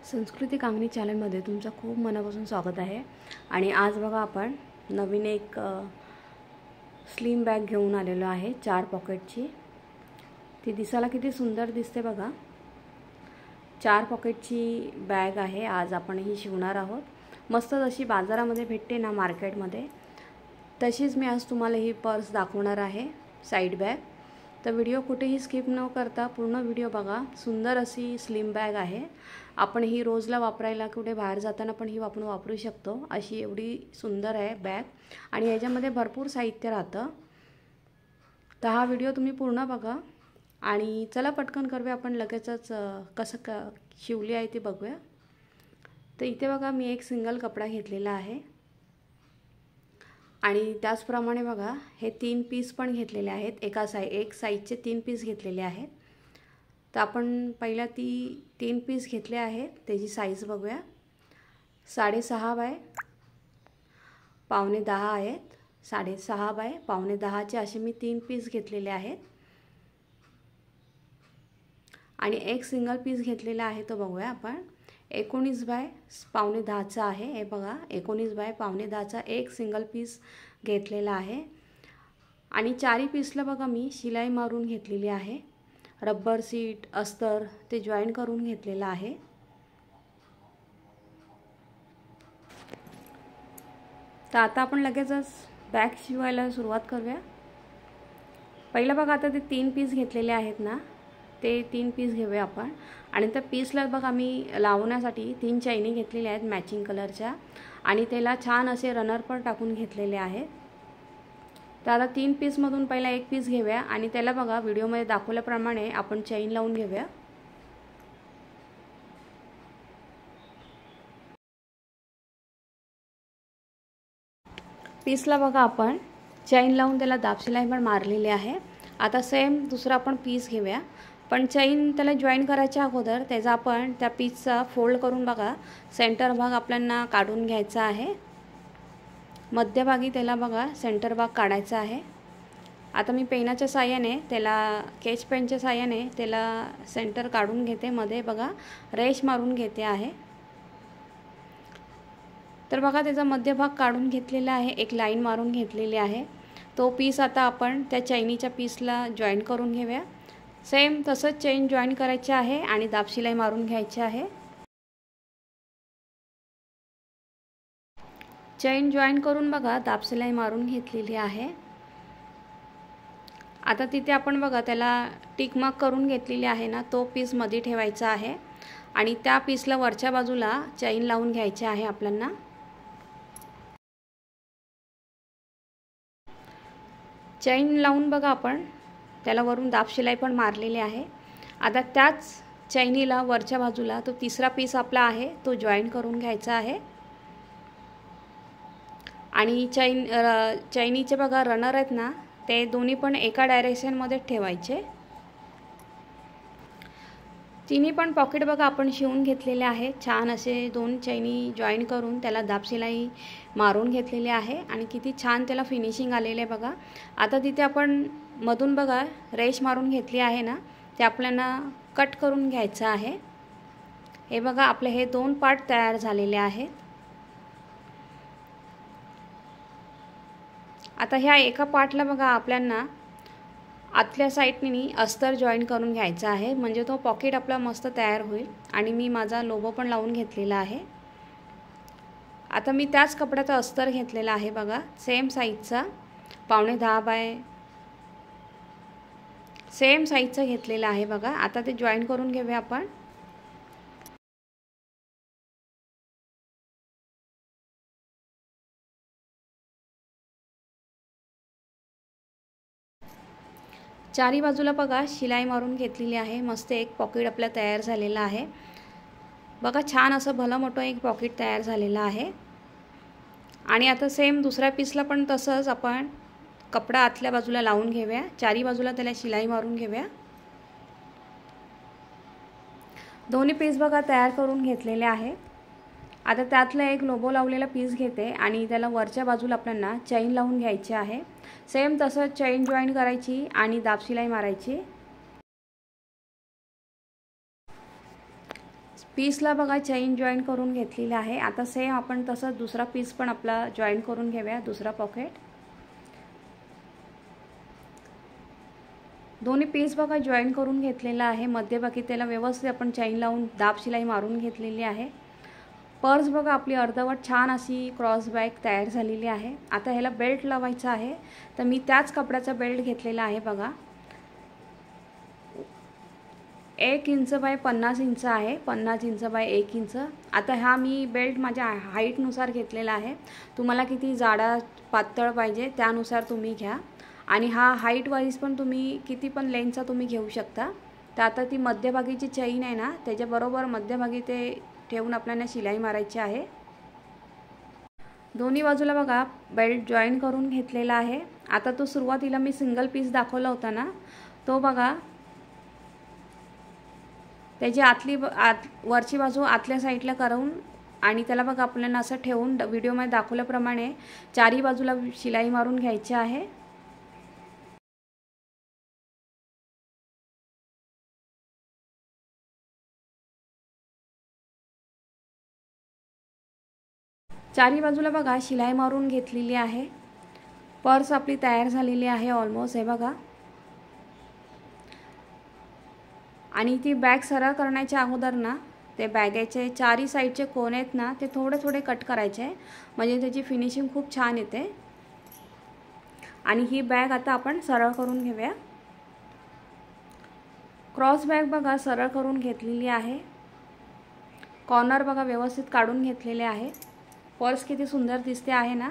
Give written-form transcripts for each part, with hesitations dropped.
संस्कृती कांगणी चॅनलमध्ये तुमचं खूप मनापासून स्वागत आहे। आणि आज बघा आपण नवीन एक स्लिम बॅग घेऊन आलेलो आहे 4 पॉकेटची। ती दिसायला किती सुंदर दिसते बघा। 4 पॉकेटची बॅग आहे। आज आपण ही शिवणार आहोत। मस्त जशी बाजारामध्ये भेटते ना मार्केटमध्ये, तशीच मी आज तुम्हाला ही पर्स दाखवणार आहे, साइड बॅग। तर व्हिडिओ कुठेही स्किप न करता पूर्ण व्हिडिओ बघा। सुंदर अशी स्लिम बॅग आहे। आपण ही रोजला वापरायला, कुठे बाहेर जाताना पण ही आपण वापरू शकतो, अशी एवढी सुंदर आहे बॅग। आणि याच्यामध्ये भरपूर साहित्य राहतं। तर हा व्हिडिओ तुम्ही पूर्ण बघा। आणि चला पटकन करूया, आपण लगेचच कसं शिवली आहे ते बघूया। तर इथे बघा मी एक सिंगल कपडा घेतलेला आहे आणि त्याचप्रमाणे बघा हे 3 पीस पण घेतलेले आहेत। एक साइजचे 3 पीस घेतलेले आहेत। तर आपण पहिला 3 पीस घेतले आहेत, त्याची साइज बघूया। 6.5 बाय 9.5 आहेत। 6.5 बाय 9.5चे असे मी 3 पीस घेतलेले आहेत। आणि एक सिंगल पीस घेतलेला आहे, तो बघूया आपण। 19 बाय 9.5चा आहे। हे बघा 19 बाय 9.5चा एक सिंगल पीस घेतलेला आहे। आणि 4 पीसला बघा मी शिलाई मारून घेतलेली आहे। रबर सीट, अस्तर ते जॉईन करून घेतलेला आहे। तर आता आपण लगेचच बॅग शिवायला सुरुवात करूया। पहिला बघा आता ते 3 पीस घेतलेले आहेत ना, ते 3 पीस घेऊया आपण। आणि त्या पीसला बघा मी लावण्यासाठी 3 चैनी घेतलेल्या आहेत मॅचिंग कलरच्या, आणि त्याला छान असे रनर पण टाकून घेतलेले आहेत। तर आता 3 पीसमधून पहिला एक पीस घेऊया आणि त्याला बघा व्हिडिओमध्ये दाखवल्याप्रमाणे आपण चैन लावून घेऊया। पीसला बघा आपण चैन लावून त्याला दाब शिलाई पण मारलेली आहे। आता सेम दुसरा आपण पीस घेऊया, पण चैन त्याला जॉईन करायच्या अगोदर त्याचा आपण त्या पीसचा फोल्ड करून बघा सेंटर भाग आपल्याला काढून घ्यायचा आहे। मध्यभागी त्याला बघा सेंटर भाग काढायचा आहे। आता मी पेनाच्या साहाय्याने त्याला, स्केच पेनच्या साहाय्याने त्याला सेंटर काढून घेते, मध्ये बघा रेष मारून घेते आहे। तर बघा त्याचा मध्यभाग काढून घेतलेला आहे, एक लाईन मारून घेतलेली आहे। तो पीस आता आपण त्या चैनीच्या पीसला जॉईन करून घेऊया। सेम तसंच चैन जॉईन करायची आहे आणि दाब शिलाई मारून घ्यायची आहे। चैन जॉईन करून बघा दाब शिलाई मारून घेतलेली आहे। आता तिथे आपण बघा त्याला टिक मार्क करून घेतलेली आहे ना, तो पीस मध्ये ठेवायचा आहे आणि त्या पीसला वरच्या बाजूला चैन लावून घ्यायची आहे आपल्याला। चैन लावून बघा आपण त्याला वरून दाब शिलाई पण मारलेली आहे। आता त्याच चैनीला वरच्या बाजूला तो तिसरा पीस आपला आहे तो जॉईन करून घ्यायचा आहे। आणि चैनीचे बघा रनर आहेत ना, ते दोन्ही पण एका डायरेक्शनमध्ये ठेवायचे। तिन्ही पण पॉकेट बघा आपण शिवून घेतलेले आहे। छान असे 2 चैनी जॉईन करून त्याला दाब शिलाई मारून घेतलेले आहे आणि किती छान त्याला फिनिशिंग आलेले आहे बघा। आता तिथे आपण मधून बघा रेष मारून घेतली आहे ना, ते आपल्याला कट करून घ्यायचं आहे। हे बघा आपले हे 2 पार्ट तयार झालेले आहेत। आता ह्या एका पार्टला बघा आपल्याला आतल्या साईडने अस्तर जॉईन करून घ्यायचा आहे, म्हणजे तो पॉकेट आपला मस्त तयार होईल। आणि मी माझा लोगो पण लावून घेतलेला आहे। आता मी त्याच कपड्याचा अस्तर घेतलेला आहे बघा, सेम साईजचा 9.5 बाय सेम साईजचा घेतलेला आहे बघा। आता ते जॉईन करून घेऊया आपण। चारी बाजूला बघा शिलाई मारून घेतलेली आहे। मस्त एक पॉकेट आपला तयार झालेला आहे बघा। छान असं भलं मोठं एक पॉकेट तयार झालेला आहे। आणि आता सेम दुसऱ्या पीसला पण तसंच आपण कपडा आतल्या बाजूला लावून घेऊया। चारी बाजूला त्याला शिलाई मारून घेऊया। दोन्ही पीस बघा तयार करून घेतलेले आहेत। आता त्यातला एक लोगो लावलेला पीस घेते आणि त्याला वरच्या बाजूला आपल्याला चैन लावून घ्यायची आहे। सेम तसंच चैन जॉईन करायची आणि दाब शिलाई मारायची। पीसला बघा चेन जॉईन करून घेतलेली आहे। आता सेम आपण तसं दुसरा पीस पण आपला जॉईन करून घेऊया, दुसरा पॉकेट। दोन्ही पीस बघा जॉईन करून घेतलेला आहे। मध्यभागी त्याला व्यवस्थित आपण चेन लावून दाब शिलाई मारून घेतलेली आहे। पर्स बघा आपली अर्धवट छान अशी क्रॉस बॅग तयार झालेली आहे। आता ह्याला बेल्ट लावायचा आहे, तर मी त्याच कपड्याचा बेल्ट घेतलेला आहे बघा। 1 इंच बाय 50 इंच आहे, 50 इंच बाय 1 इंच। आता हा मी बेल्ट माझ्या हाईटनुसार घेतलेला आहे। तुम्हाला किती जाडा पातळ पाहिजे त्यानुसार तुम्ही घ्या, आणि हा हाईट वाईज पण तुम्ही किती पण लेंथचा तुम्ही घेऊ शकता। तर आता ती मध्यभागीची चेन आहे ना, त्याच्याबरोबर मध्यभागी ते ठेवून आपल्याला शिलाई मारायची आहे। दोन्ही बाजूला बघा बेल्ट जॉईन करून घेतलेला आहे। आता तो सुरुवातीला मी सिंगल पीस दाखवला होता ना, तो बघा त्याची वरची बाजू आतल्या साईडला करून, आणि त्याला बघा आपल्याला असं ठेवून व्हिडिओमध्ये दाखवल्याप्रमाणे चारी बाजूला शिलाई मारून घ्यायची आहे। चारी बाजूला बघा शिलाई मारून घेतलेली आहे। पर्स आपली तयार झालेली आहे ऑलमोस्ट, हे बघा। आणि ती बॅग सरळ करण्याच्या अगोदर ना, ते बॅगेचे चारी साईडचे कोन आहेत ना, ते थोडे थोडे कट करायचे, म्हणजे त्याची फिनिशिंग खूप छान येते। आणि ही बॅग आता आपण सरळ करून घेऊया। क्रॉस बॅग बघा सरळ करून घेतलेली आहे। कॉर्नर बघा व्यवस्थित काढून घेतलेले आहे। पर्स किती सुंदर दिसते आहे ना।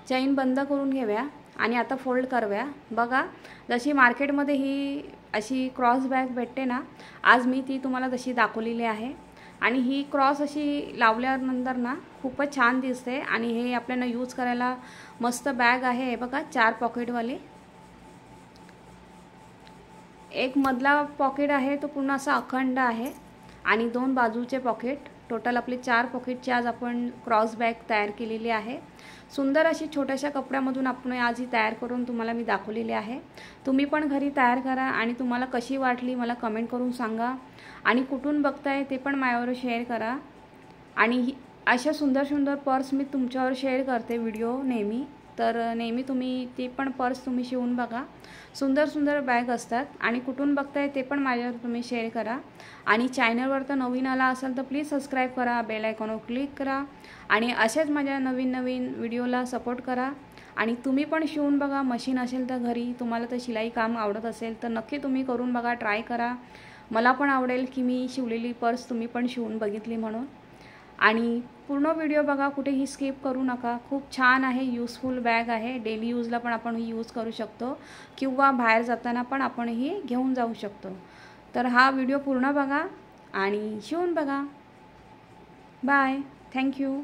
चेन बंद करून घेऊया आणि आता फोल्ड करूया। बघा जशी मार्केटमध्ये ही अशी क्रॉस बॅग भेटते ना, आज मी ती तुम्हाला तशी दाखवलेली आहे। आणि ही क्रॉस अशी लावल्यानंतर ना खूपच छान दिसते, आणि हे आपल्याला यूज करायला मस्त बॅग आहे। हे बघा 4 पॉकेटवाली, एक मधला पॉकेट आहे तो पूर्ण असा अखंड आहे, आणि 2 बाजूचे पॉकेट, टोटल आपले 4 पॉकेटची आज आपण क्रॉस बॅग तयार केलेली आहे। सुंदर अशी छोट्याशा कपड्यामधून आपण आज ही तयार करून तुम्हाला मी दाखवलेली आहे। तुम्ही पण घरी तयार करा, आणि तुम्हाला कशी वाटली मला कमेंट करून सांगा, आणि कुठून बघताय ते पण माझ्यावर शेअर करा। आणि अशा सुंदर सुंदर पर्स मी तुमच्यावर शेअर करते व्हिडिओ नेहमी, तर नेहमी तुम्ही ती पण पर्स तुम्ही शिवून बघा। सुंदर सुंदर बॅग असतात, आणि कुठून बघताय ते पण माझ्यावर तुम्ही शेअर करा। आणि चॅनलवर तर नवीन आला असाल तर प्लीज सबस्क्राईब करा, बेल आयकॉनवर क्लिक करा, आणि अशाच माझ्या नवीन नवीन व्हिडिओला सपोर्ट करा। आणि तुम्ही पण शिवून बघा, मशीन असेल तर घरी, तुम्हाला तर शिलाई काम आवडत असेल तर नक्की तुम्ही करून बघा, ट्राय करा। मला पण आवडेल की मी शिवलेली पर्स तुम्ही पण शिवून बघितली म्हणून। आणि पूर्ण व्हिडिओ बघा, कुठेही स्किप करू नका। खूप छान आहे, यूजफुल बॅग आहे। डेली यूजला पण आपण ही यूज करू शकतो, किंवा बाहेर जाताना पण आपण ही घेऊन जाऊ शकतो। तर हा व्हिडिओ पूर्ण बघा आणि शिवून बघा। Bye, thank you.